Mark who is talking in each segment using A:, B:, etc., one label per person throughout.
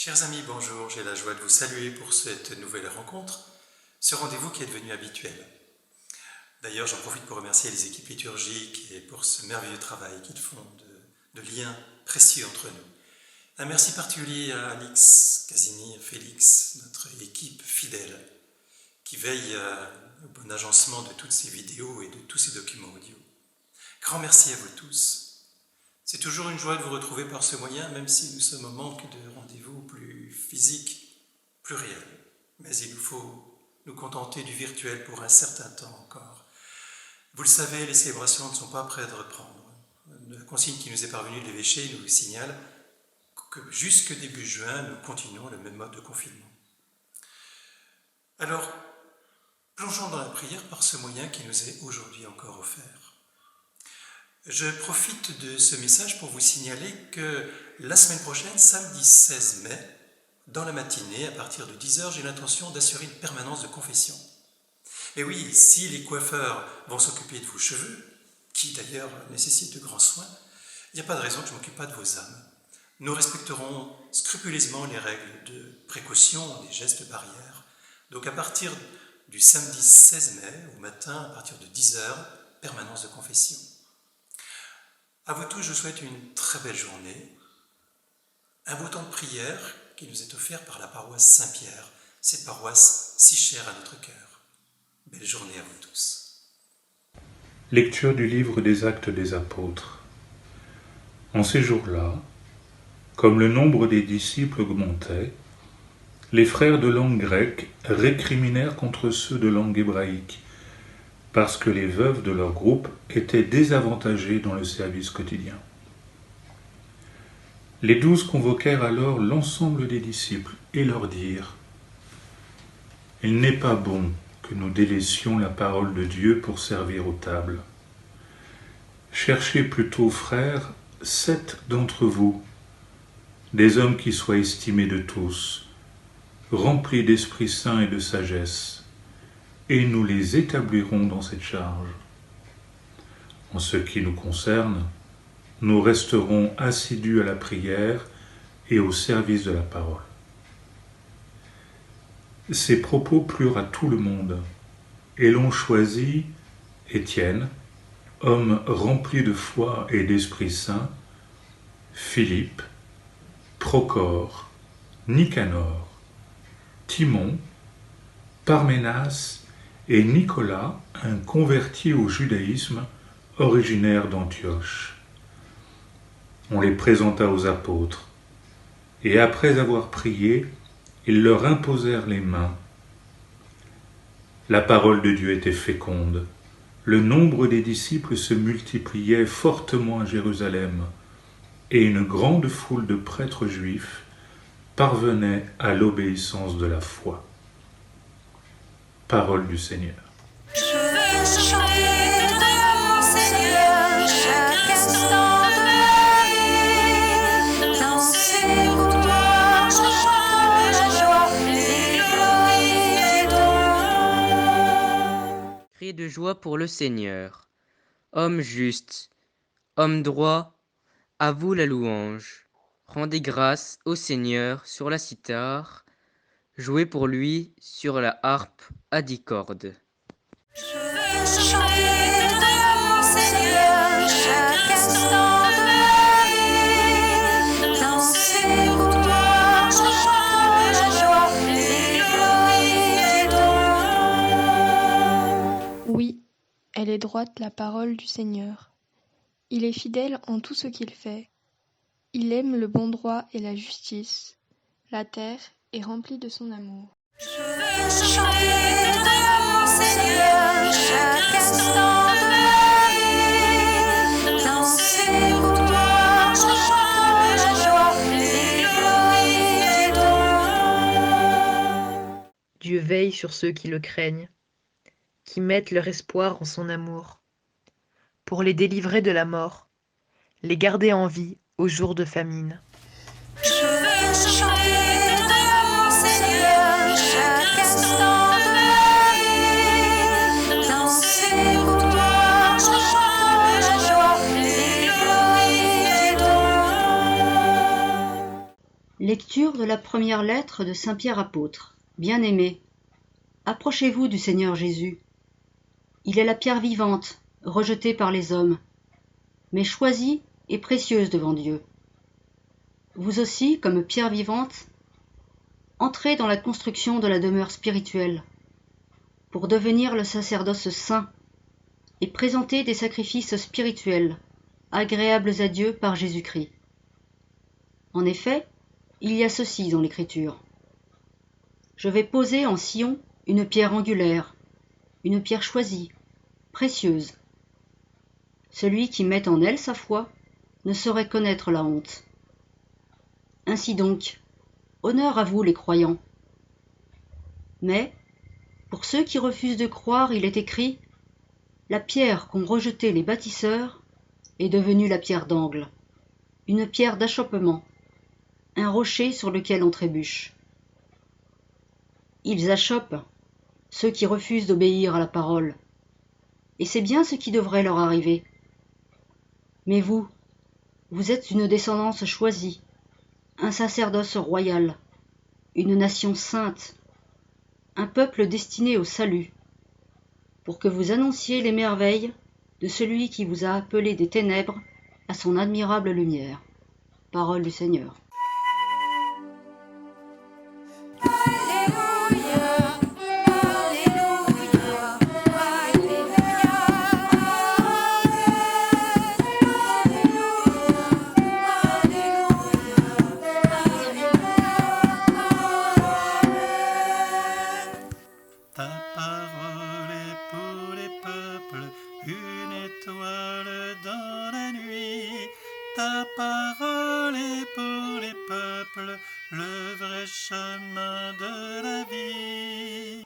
A: Chers amis, bonjour, j'ai la joie de vous saluer pour cette nouvelle rencontre, ce rendez-vous qui est devenu habituel. D'ailleurs, j'en profite pour remercier les équipes liturgiques et pour ce merveilleux travail qu'ils font de liens précieux entre nous. Un merci particulier à Alix, Casimir, Félix, notre équipe fidèle, qui veille au bon agencement de toutes ces vidéos et de tous ces documents audio. Grand merci à vous tous. C'est toujours une joie de vous retrouver par ce moyen, même si nous sommes en manque de rendez-vous plus physiques, plus réels. Mais il nous faut nous contenter du virtuel pour un certain temps encore. Vous le savez, les célébrations ne sont pas près de reprendre. La consigne qui nous est parvenue de l'évêché nous signale que jusque début juin, nous continuons le même mode de confinement. Alors, plongeons dans la prière par ce moyen qui nous est aujourd'hui encore offert. Je profite de ce message pour vous signaler que la semaine prochaine, samedi 16 mai, dans la matinée, à partir de 10h, j'ai l'intention d'assurer une permanence de confession. Et oui, si les coiffeurs vont s'occuper de vos cheveux, qui d'ailleurs nécessitent de grands soins, il n'y a pas de raison que je ne m'occupe pas de vos âmes. Nous respecterons scrupuleusement les règles de précaution, des gestes barrières. Donc à partir du samedi 16 mai, au matin, à partir de 10h, permanence de confession. À vous tous, je souhaite une très belle journée, un beau temps de prière qui nous est offert par la paroisse Saint-Pierre, cette paroisse si chère à notre cœur. Belle journée à vous tous.
B: Lecture du livre des Actes des Apôtres. En ces jours-là, comme le nombre des disciples augmentait, les frères de langue grecque récriminèrent contre ceux de langue hébraïque, parce que les veuves de leur groupe étaient désavantagées dans le service quotidien. Les 12 convoquèrent alors l'ensemble des disciples et leur dirent : « Il n'est pas bon que nous délaissions la parole de Dieu pour servir aux tables. Cherchez plutôt, frères, 7 d'entre vous, des hommes qui soient estimés de tous, remplis d'Esprit Saint et de sagesse, et nous les établirons dans cette charge. En ce qui nous concerne, nous resterons assidus à la prière et au service de la parole. » Ces propos plurent à tout le monde, et l'on choisit Étienne, homme rempli de foi et d'Esprit Saint, Philippe, Procore, Nicanor, Timon, Parménas et Nicolas, un converti au judaïsme, originaire d'Antioche. On les présenta aux apôtres, et après avoir prié, ils leur imposèrent les mains. La parole de Dieu était féconde. Le nombre des disciples se multipliait fortement à Jérusalem, et une grande foule de prêtres juifs parvenait à l'obéissance de la foi. Parole du Seigneur.
C: Je veux chanter de mon Seigneur chaque instant de ma vie. Danser pour toi, je chante la joie et glorie et don.
D: Cri de joie pour le Seigneur. Homme juste, homme droit, à vous la louange. Rendez grâce au Seigneur sur la cithare. Jouez pour lui sur la harpe à 10 cordes.
C: Je veux chanter de mon Seigneur chaque instant de ma vie. Danser pour toi, je chante la joie et glorie et don.
E: Oui, elle est droite la parole du Seigneur. Il est fidèle en tout ce qu'il fait. Il aime le bon droit et la justice. La terre est remplie de son amour.
C: Je veux chanter de mon Seigneur chaque instant de ma vie. Danser pour toi, je chante la joie et glorie et don.
F: Dieu veille sur ceux qui le craignent, qui mettent leur espoir en son amour, pour les délivrer de la mort, les garder en vie aux jours de famine.
C: Je veux chanter de mon Seigneur chaque instant de ma vie. Danser pour toi, je chante la joie et glorie et don.
G: Lecture de la première lettre de saint Pierre apôtre. Bien-aimés, approchez-vous du Seigneur Jésus. Il est la pierre vivante, rejetée par les hommes, mais choisie et précieuse devant Dieu. Vous aussi, comme pierre vivante, entrez dans la construction de la demeure spirituelle, pour devenir le sacerdoce saint et présenter des sacrifices spirituels, agréables à Dieu par Jésus-Christ. En effet, il y a ceci dans l'Écriture. Je vais poser en Sion une pierre angulaire, une pierre choisie, précieuse. Celui qui met en elle sa foi ne saurait connaître la honte. Ainsi donc, honneur à vous les croyants. Mais, pour ceux qui refusent de croire, il est écrit « La pierre qu'ont rejetée les bâtisseurs est devenue la pierre d'angle, une pierre d'achoppement, un rocher sur lequel on trébuche. » Ils achoppent, ceux qui refusent d'obéir à la parole, et c'est bien ce qui devrait leur arriver. Mais vous, vous êtes une descendance choisie, un sacerdoce royal, une nation sainte, un peuple destiné au salut, pour que vous annonciez les merveilles de celui qui vous a appelé des ténèbres à son admirable lumière. Parole du Seigneur.
H: Ta parole est pour les peuples, une étoile dans la nuit. Ta parole est pour les peuples, le vrai chemin de la vie.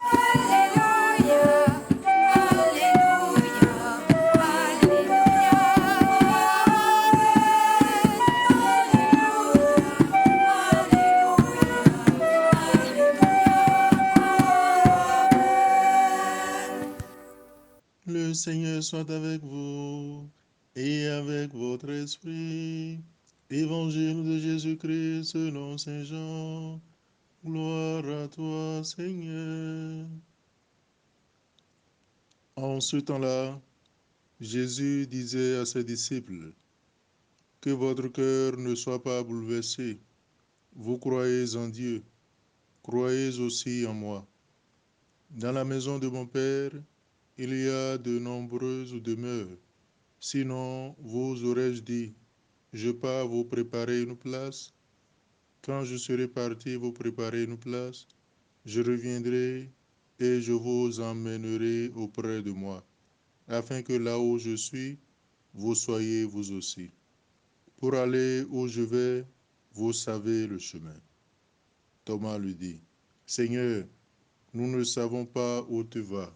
I: Le Seigneur soit avec vous et avec votre esprit. Évangile de Jésus-Christ selon saint Jean. Gloire à toi, Seigneur. En ce temps-là, Jésus disait à ses disciples, que votre cœur ne soit pas bouleversé. Vous croyez en Dieu, croyez aussi en moi. Dans la maison de mon Père, il y a de nombreuses demeures. Sinon, vous aurais-je dit, je pars vous préparer une place. Quand je serai parti vous préparer une place, je reviendrai et je vous emmènerai auprès de moi, afin que là où je suis, vous soyez vous aussi. Pour aller où je vais, vous savez le chemin. Thomas lui dit, Seigneur, nous ne savons pas où tu vas.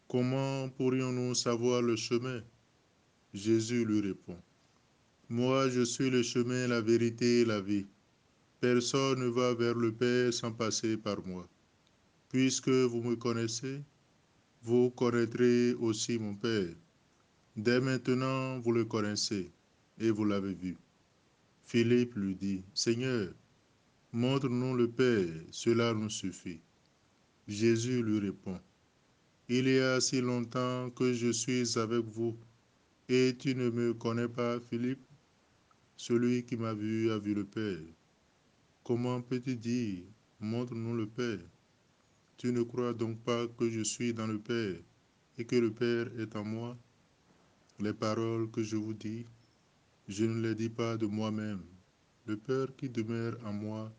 I: Comment pourrions-nous savoir le chemin? Jésus lui répond, moi je suis le chemin, la vérité et la vie. Personne ne va vers le Père sans passer par moi. Puisque vous me connaissez, vous connaîtrez aussi mon Père. Dès maintenant, vous le connaissez et vous l'avez vu. Philippe lui dit, Seigneur, montre-nous le Père, cela nous suffit. Jésus lui répond, il y a si longtemps que je suis avec vous, et tu ne me connais pas, Philippe? Celui qui m'a vu a vu le Père. Comment peux-tu dire, montre-nous le Père? Tu ne crois donc pas que je suis dans le Père et que le Père est en moi? Les paroles que je vous dis, je ne les dis pas de moi-même. Le Père qui demeure en moi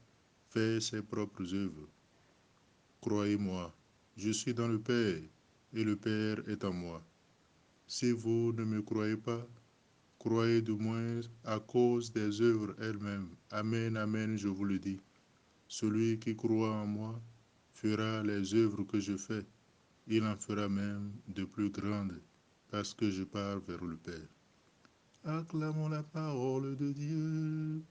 I: fait ses propres œuvres. Croyez-moi, je suis dans le Père et le Père est en moi. Si vous ne me croyez pas, croyez du moins à cause des œuvres elles-mêmes. Amen, amen, je vous le dis. Celui qui croit en moi fera les œuvres que je fais. Il en fera même de plus grandes, parce que je pars vers le Père. Acclamons la parole de Dieu.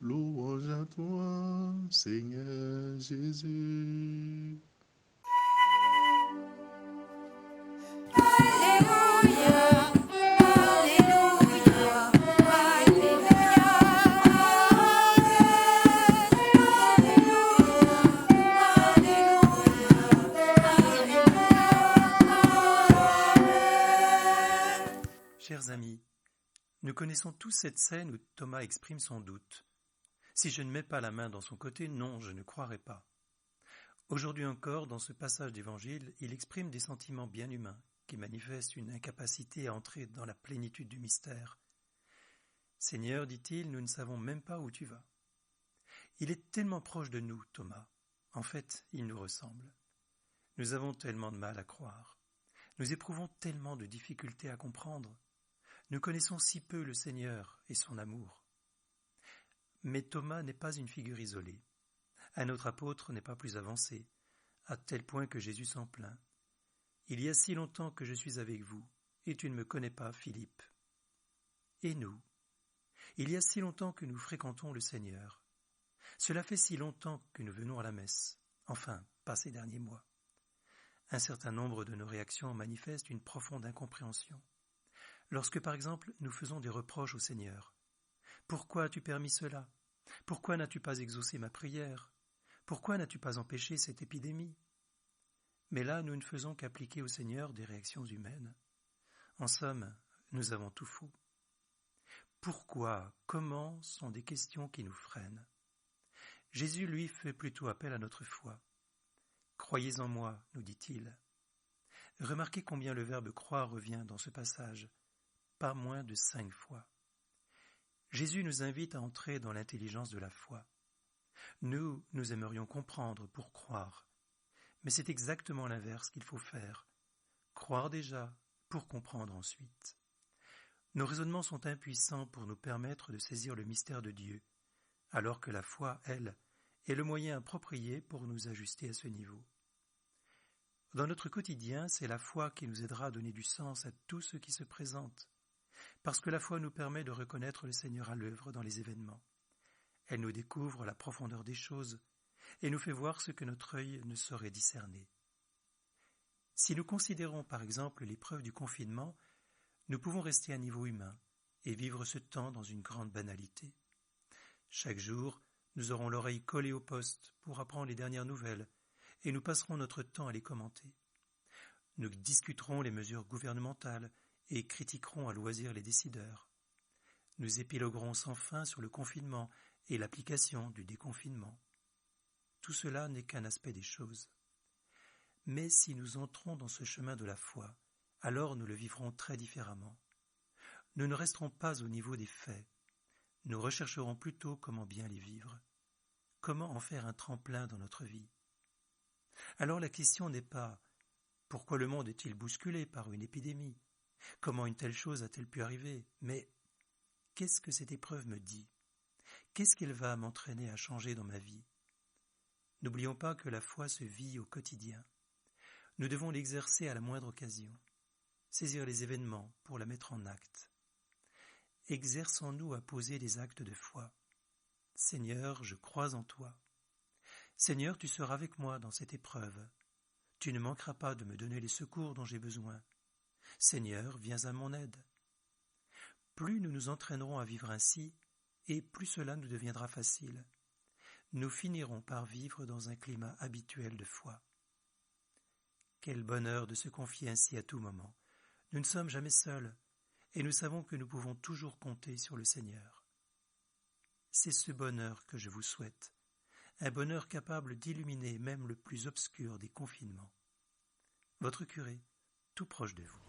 I: Louange à toi, Seigneur Jésus.
A: connaissons tous cette scène où Thomas exprime son doute. Si je ne mets pas la main dans son côté, non, je ne croirai pas. Aujourd'hui encore, dans ce passage d'Évangile, il exprime des sentiments bien humains, qui manifestent une incapacité à entrer dans la plénitude du mystère. « Seigneur, dit-il, nous ne savons même pas où tu vas. » Il est tellement proche de nous, Thomas. En fait, il nous ressemble. Nous avons tellement de mal à croire. Nous éprouvons tellement de difficultés à comprendre. Nous connaissons si peu le Seigneur et son amour. Mais Thomas n'est pas une figure isolée. Un autre apôtre n'est pas plus avancé, à tel point que Jésus s'en plaint. « Il y a si longtemps que je suis avec vous, et tu ne me connais pas, Philippe. » Et nous? Il y a si longtemps que nous fréquentons le Seigneur. Cela fait si longtemps que nous venons à la messe, enfin, pas ces derniers mois. Un certain nombre de nos réactions manifestent une profonde incompréhension. Lorsque, par exemple, nous faisons des reproches au Seigneur. « Pourquoi as-tu permis cela? Pourquoi n'as-tu pas exaucé ma prière? Pourquoi n'as-tu pas empêché cette épidémie ?» Mais là, nous ne faisons qu'appliquer au Seigneur des réactions humaines. En somme, nous avons tout faux. Pourquoi, comment sont des questions qui nous freinent. Jésus, lui, fait plutôt appel à notre foi. « Croyez en moi », nous dit-il. Remarquez combien le verbe « croire » revient dans ce passage, pas moins de 5 fois. Jésus nous invite à entrer dans l'intelligence de la foi. Nous aimerions comprendre pour croire, mais c'est exactement l'inverse qu'il faut faire. Croire déjà pour comprendre ensuite. Nos raisonnements sont impuissants pour nous permettre de saisir le mystère de Dieu, alors que la foi, elle, est le moyen approprié pour nous ajuster à ce niveau. Dans notre quotidien, c'est la foi qui nous aidera à donner du sens à tout ce qui se présente, parce que la foi nous permet de reconnaître le Seigneur à l'œuvre dans les événements. Elle nous découvre la profondeur des choses et nous fait voir ce que notre œil ne saurait discerner. Si nous considérons par exemple l'épreuve du confinement, nous pouvons rester à niveau humain et vivre ce temps dans une grande banalité. Chaque jour, nous aurons l'oreille collée au poste pour apprendre les dernières nouvelles et nous passerons notre temps à les commenter. Nous discuterons les mesures gouvernementales et critiquerons à loisir les décideurs. Nous épiloguerons sans fin sur le confinement et l'application du déconfinement. Tout cela n'est qu'un aspect des choses. Mais si nous entrons dans ce chemin de la foi, alors nous le vivrons très différemment. Nous ne resterons pas au niveau des faits. Nous rechercherons plutôt comment bien les vivre, comment en faire un tremplin dans notre vie. Alors la question n'est pas « Pourquoi le monde est-il bousculé par une épidémie ? Comment une telle chose a-t-elle pu arriver ? Mais qu'est-ce que cette épreuve me dit ? Qu'est-ce qu'elle va m'entraîner à changer dans ma vie ? N'oublions pas que la foi se vit au quotidien. Nous devons l'exercer à la moindre occasion, saisir les événements pour la mettre en acte. Exerçons-nous à poser des actes de foi. Seigneur, je crois en toi. Seigneur, tu seras avec moi dans cette épreuve. Tu ne manqueras pas de me donner les secours dont j'ai besoin. Seigneur, viens à mon aide. Plus nous nous entraînerons à vivre ainsi, et plus cela nous deviendra facile. Nous finirons par vivre dans un climat habituel de foi. Quel bonheur de se confier ainsi à tout moment. Nous ne sommes jamais seuls, et nous savons que nous pouvons toujours compter sur le Seigneur. C'est ce bonheur que je vous souhaite, un bonheur capable d'illuminer même le plus obscur des confinements. Votre curé, tout proche de vous.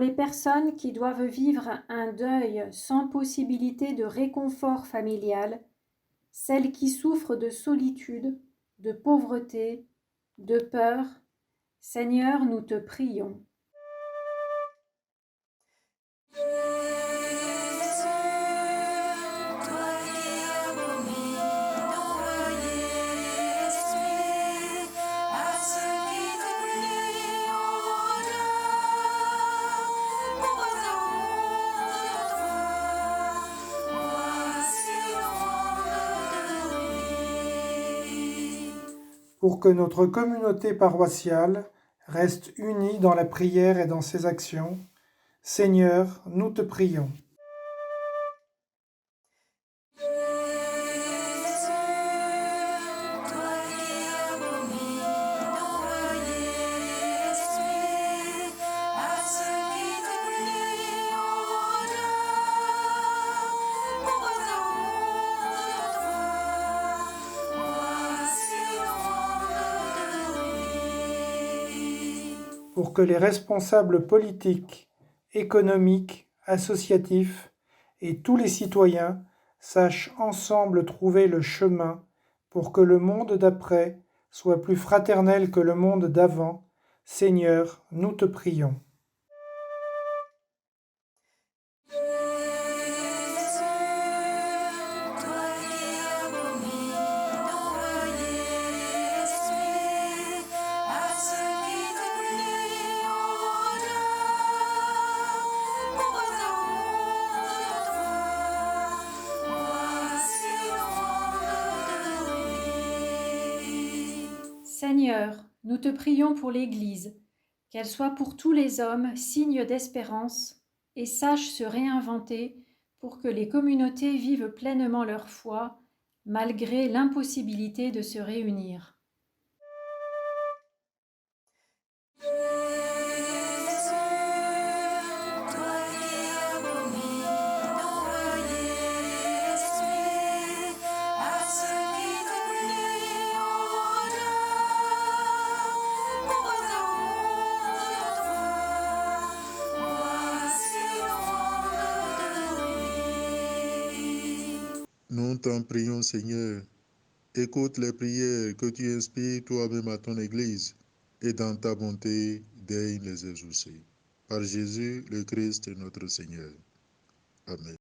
J: les personnes qui doivent vivre un deuil sans possibilité de réconfort familial, celles qui souffrent de solitude, de pauvreté, de peur, Seigneur, nous te prions.
K: Pour que notre communauté paroissiale reste unie dans la prière et dans ses actions, Seigneur, nous te prions. Pour que les responsables politiques, économiques, associatifs et tous les citoyens sachent ensemble trouver le chemin pour que le monde d'après soit plus fraternel que le monde d'avant, Seigneur, nous te prions.
J: Seigneur, nous te prions pour l'Église, qu'elle soit pour tous les hommes signe d'espérance et sache se réinventer pour que les communautés vivent pleinement leur foi, malgré l'impossibilité de se réunir.
I: Nous t'en prions, Seigneur. Écoute les prières que tu inspires toi-même à ton Église et dans ta bonté, daigne les exaucer. Par Jésus, le Christ, notre Seigneur. Amen.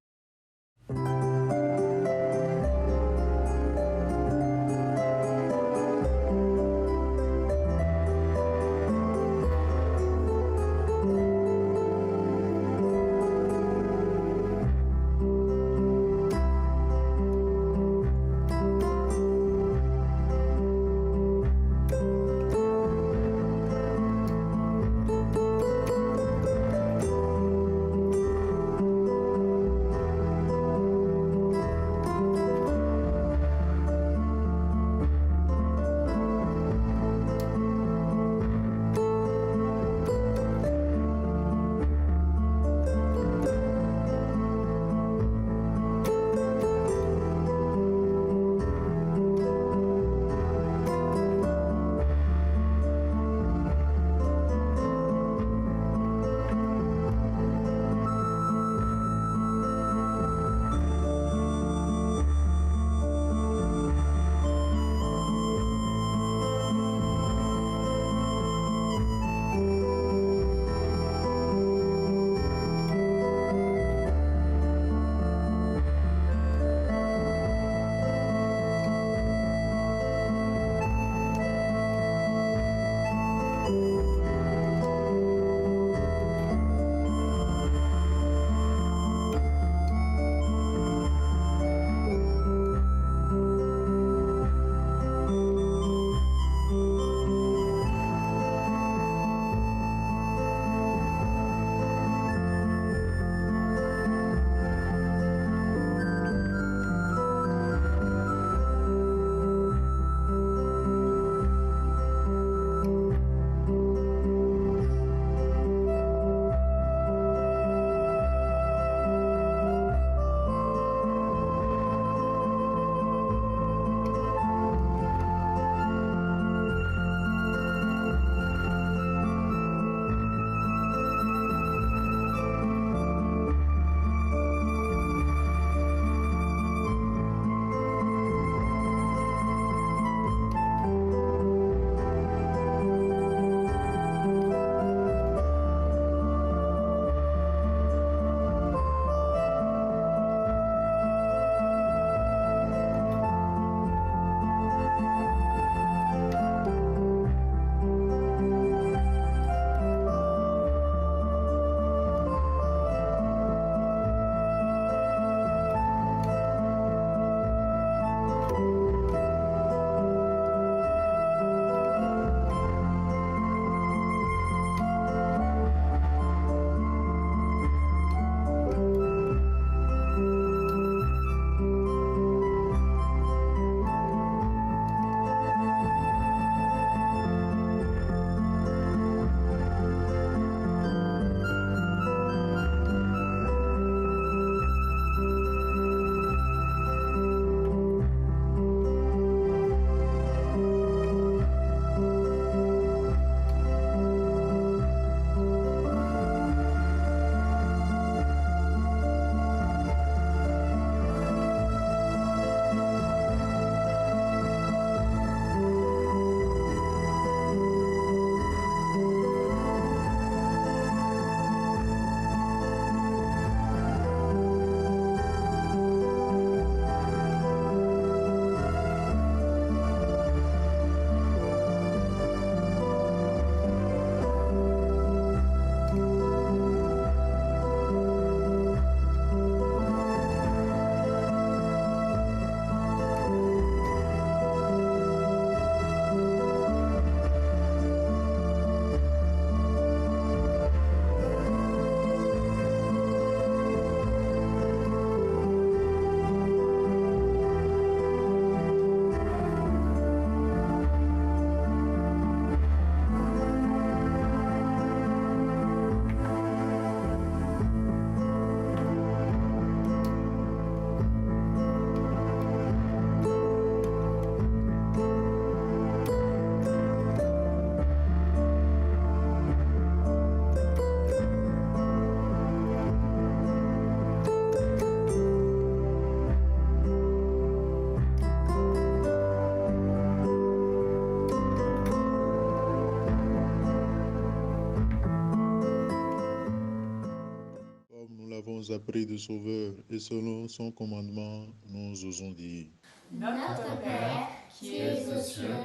I: nous a pris de sauveur, et selon son commandement, nous osons dire.
L: Notre Père, qui es aux cieux,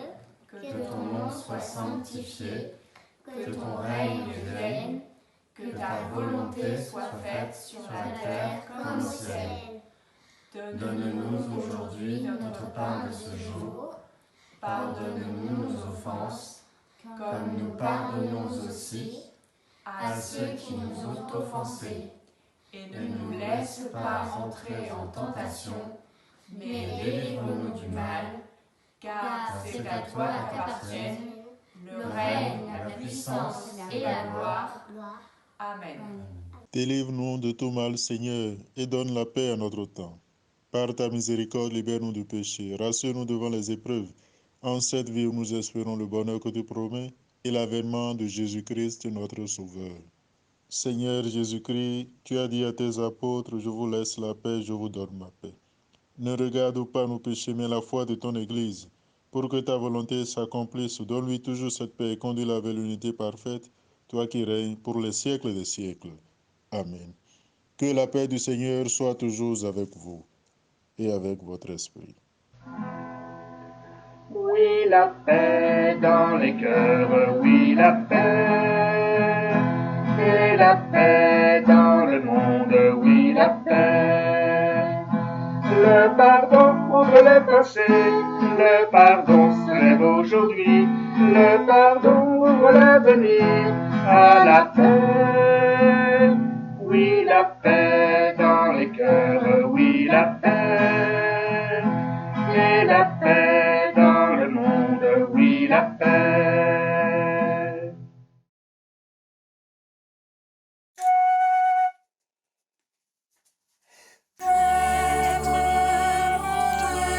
L: que ton nom soit sanctifié, que ton règne vienne, que ta volonté soit faite sur la terre comme au ciel. Donne-nous aujourd'hui notre pain de ce jour. Pardonne-nous nos offenses, comme nous pardonnons aussi à ceux qui nous ont offensés. Et ne nous laisse pas entrer en tentation, mais délivre-nous du mal, car c'est à toi qu'appartiennent le règne, la puissance et la gloire. Amen.
I: Délivre-nous de tout mal, Seigneur, et donne la paix à notre temps. Par ta miséricorde, libère-nous du péché, rassure-nous devant les épreuves. En cette vie où nous espérons le bonheur que tu promets et l'avènement de Jésus-Christ, notre Sauveur. Seigneur Jésus-Christ, tu as dit à tes apôtres, je vous laisse la paix, je vous donne ma paix. Ne regarde pas nos péchés, mais la foi de ton Église. Pour que ta volonté s'accomplisse, donne-lui toujours cette paix et conduis-la vers l'unité parfaite, toi qui règnes pour les siècles des siècles. Amen. Que la paix du Seigneur soit toujours avec vous et avec votre esprit.
M: Oui, la paix dans les cœurs, oui, la paix. Et la paix dans le monde, oui, la paix. Le pardon ouvre les passés, le pardon se lève aujourd'hui, le pardon ouvre l'avenir à la paix. Oui, la paix dans les cœurs, oui, la paix. Et la paix dans le monde, oui, la paix.
C: Montre-nous le Père.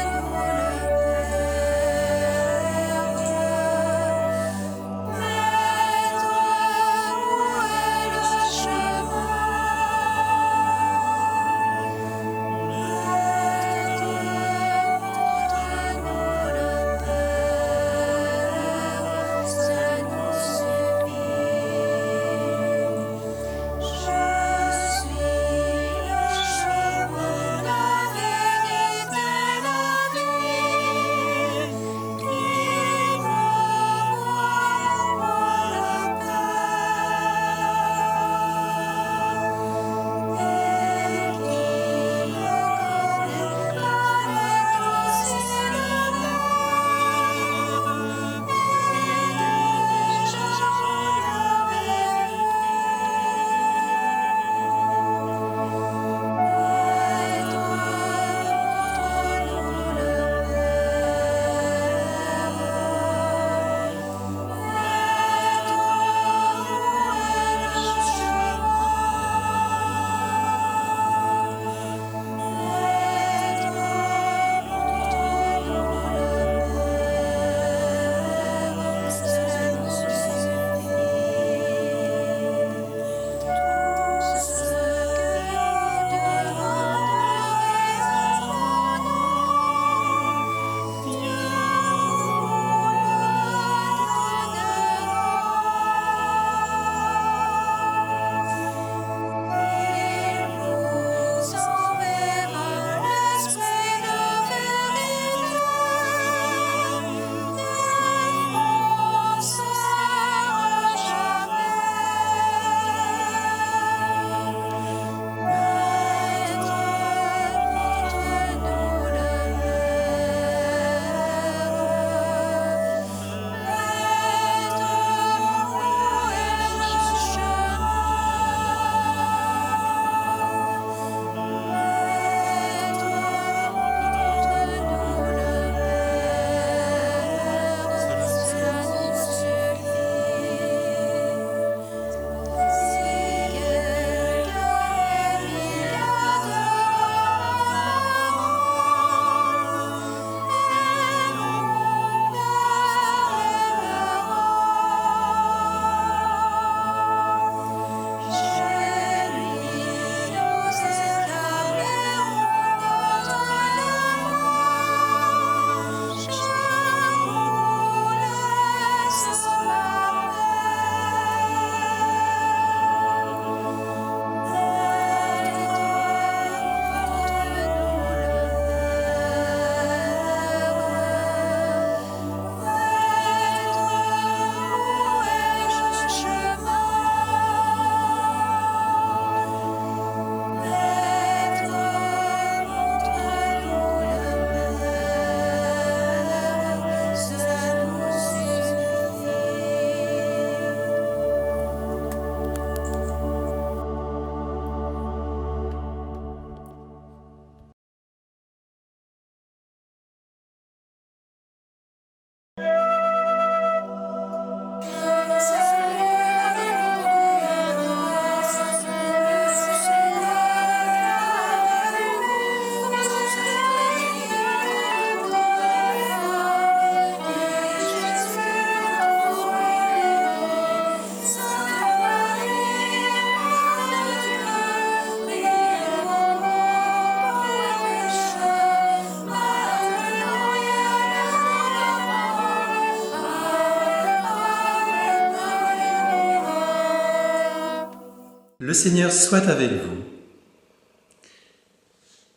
A: Le Seigneur soit avec vous.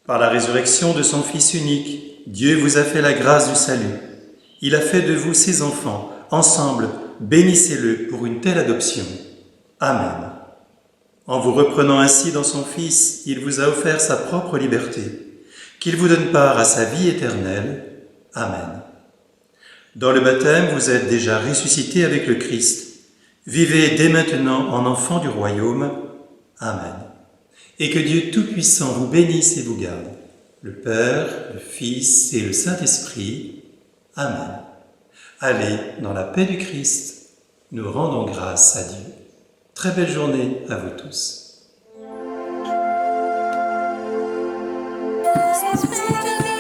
A: Par la résurrection de son Fils unique, Dieu vous a fait la grâce du salut. Il a fait de vous ses enfants. Ensemble, bénissez-le pour une telle adoption. Amen. En vous reprenant ainsi dans son Fils, il vous a offert sa propre liberté. Qu'il vous donne part à sa vie éternelle. Amen. Dans le baptême, vous êtes déjà ressuscités avec le Christ. Vivez dès maintenant en enfants du royaume. Amen. Et que Dieu Tout-Puissant vous bénisse et vous garde, le Père, le Fils et le Saint-Esprit. Amen. Allez, dans la paix du Christ, nous rendons grâce à Dieu. Très belle journée à vous tous.
C: Esprit de